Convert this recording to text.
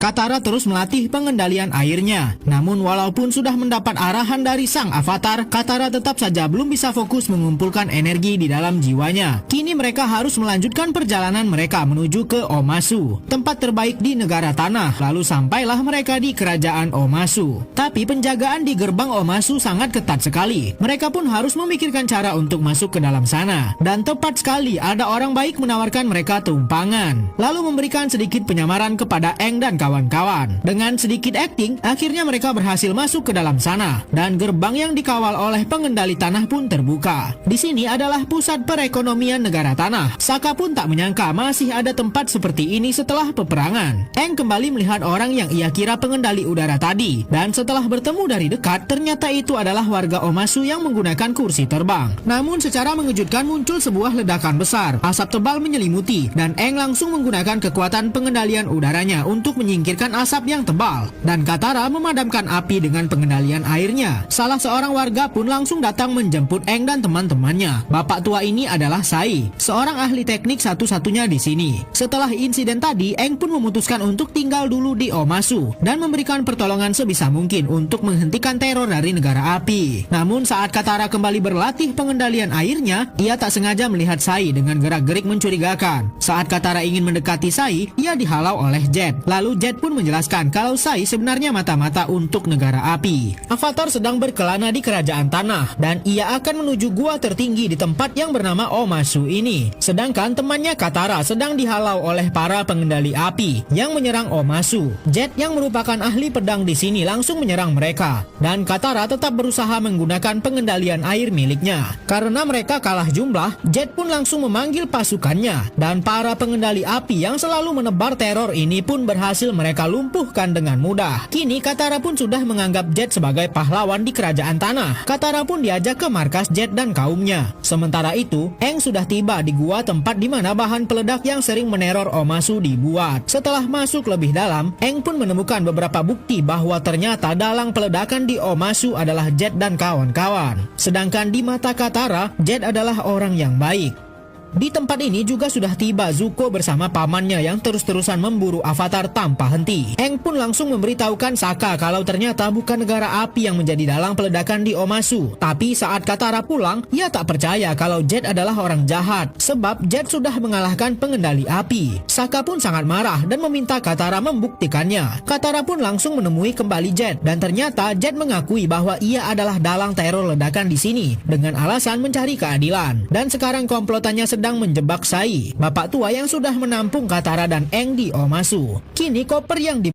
Katara terus melatih pengendalian airnya. Namun walaupun sudah mendapat arahan dari sang avatar, Katara tetap saja belum bisa fokus mengumpulkan energi di dalam jiwanya. Kini mereka harus melanjutkan perjalanan mereka menuju ke Omasu, tempat terbaik di negara tanah. Lalu sampailah mereka di kerajaan Omasu. Tapi penjagaan di gerbang Omasu sangat ketat sekali. Mereka pun harus memikirkan cara untuk masuk ke dalam sana. Dan tepat sekali ada orang baik menawarkan mereka tumpangan, lalu memberikan sedikit penyamaran kepada Aang dan kawan-kawan. Dengan sedikit akting, akhirnya mereka berhasil masuk ke dalam sana. Dan gerbang yang dikawal oleh pengendali tanah pun terbuka. Di sini adalah pusat perekonomian negara tanah. Sokka pun tak menyangka masih ada tempat seperti ini setelah peperangan. Aang kembali melihat orang yang ia kira pengendali udara tadi. Dan setelah bertemu dari dekat, ternyata itu adalah warga Omasu yang menggunakan kursi terbang. Namun secara mengejutkan muncul sebuah ledakan besar. Asap tebal menyelimuti dan Aang langsung menggunakan kekuatan pengendalian udaranya untuk menyingkirkan asap yang tebal. Dan Katara memadamkan api dengan pengendalian airnya. Salah seorang warga pun langsung datang menjemput Aang dan teman-temannya. Bapak tua ini adalah Sai, seorang ahli teknik satu-satunya di sini. Setelah insiden tadi, Aang pun memutuskan untuk tinggal dulu di Omasu dan memberikan pertolongan sebisa mungkin untuk menghentikan teror dari negara api. Namun saat Katara kembali berlatih pengendalian airnya, ia tak sengaja melihat Sai dengan gerak-gerik mencurigakan. Saat Katara ingin mendekati Sai, ia dihalau oleh Jet. Lalu Jet pun menjelaskan kalau Sai sebenarnya mata-mata untuk negara api. Avatar sedang berkelana di kerajaan tanah dan ia akan menuju gua tertinggi di tempat yang bernama Omasu ini. Sedangkan temannya Katara sedang dihalau oleh para pengendali api yang menyerang Omasu. Jet yang merupakan ahli pedang di sini langsung menyerang mereka. Dan Katara tetap berusaha menggunakan pengendalian air miliknya. Karena mereka kalah jumlah, Jet pun langsung memanggil pasukannya. Dan para pengendali api yang selalu menebar teror ini pun berhasil mereka lumpuhkan dengan mudah. Kini Katara pun sudah menganggap Jet sebagai pahlawan di kerajaan tanah. Katara pun diajak ke markas Jet dan kaumnya. Sementara itu, Aang sudah tiba di gua tempat di mana bahan peledak yang sering meneror Omasu dibuat. Setelah masuk lebih dalam, Aang pun menemukan beberapa bukti bahwa ternyata dalang peledakan di Omasu adalah Jet dan kawan-kawan. Sedangkan di mata Katara, Jet adalah orang yang baik. Di tempat ini juga sudah tiba Zuko bersama pamannya yang terus-terusan memburu Avatar tanpa henti. Aang pun langsung memberitahukan Sokka kalau ternyata bukan negara api yang menjadi dalang peledakan di Omasu. Tapi saat Katara pulang, ia tak percaya kalau Jet adalah orang jahat, sebab Jet sudah mengalahkan pengendali api. Sokka pun sangat marah dan meminta Katara membuktikannya. Katara pun langsung menemui kembali Jet dan ternyata Jet mengakui bahwa ia adalah dalang teror ledakan di sini dengan alasan mencari keadilan. Dan sekarang komplotannya sedang menjebak Sai, bapak tua yang sudah menampung Katara dan Aang di Omasu. Kini koper yang